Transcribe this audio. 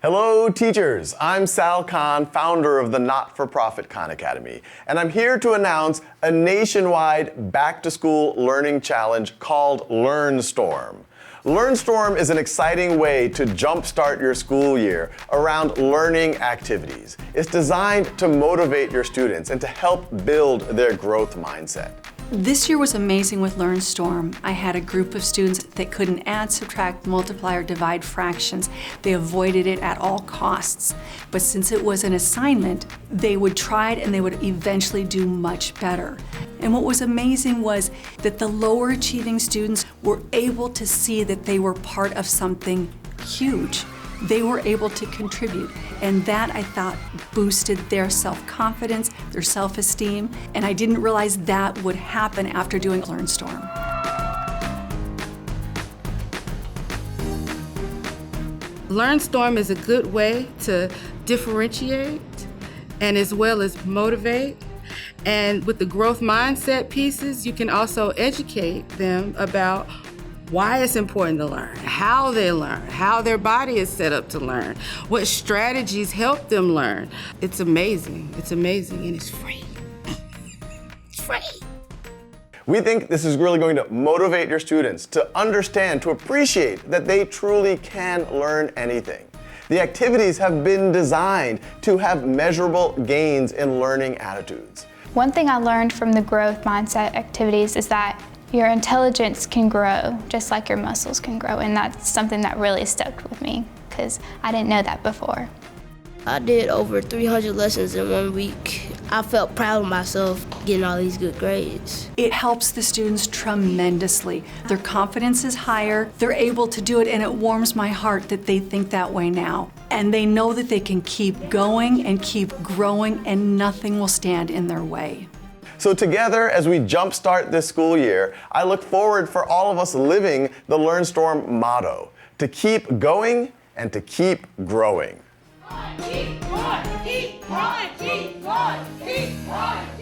Hello teachers, I'm Sal Khan, founder of the not-for-profit Khan Academy, and I'm here to announce a nationwide back-to-school learning challenge called Learnstorm. Learnstorm is an exciting way to jumpstart your school year around learning activities. It's designed to motivate your students and to help build their growth mindset. This year was amazing with Learnstorm. I had a group of students that couldn't add, subtract, multiply, or divide fractions. They avoided it at all costs. But since it was an assignment, they would try it and they would eventually do much better. And what was amazing was that the lower achieving students were able to see that they were part of something huge. They were able to contribute, and that, I thought, boosted their self-confidence, their self-esteem, and I didn't realize that would happen after doing Learnstorm. Learnstorm is a good way to differentiate and as well as motivate. And with the growth mindset pieces, you can also educate them about why it's important to learn, how they learn, how their body is set up to learn, what strategies help them learn. It's amazing, and it's free. It's free. We think this is really going to motivate your students to understand, to appreciate that they truly can learn anything. The activities have been designed to have measurable gains in learning attitudes. One thing I learned from the growth mindset activities is that your intelligence can grow just like your muscles can grow, and that's something that really stuck with me because I didn't know that before. I did over 300 lessons in 1 week. I felt proud of myself getting all these good grades. It helps the students tremendously. Their confidence is higher, they're able to do it, and it warms my heart that they think that way now. And they know that they can keep going and keep growing, and nothing will stand in their way. So together, as we jumpstart this school year, I look forward for all of us living the Learnstorm motto, to keep going and to keep growing. Keep going, keep going, keep going, keep going.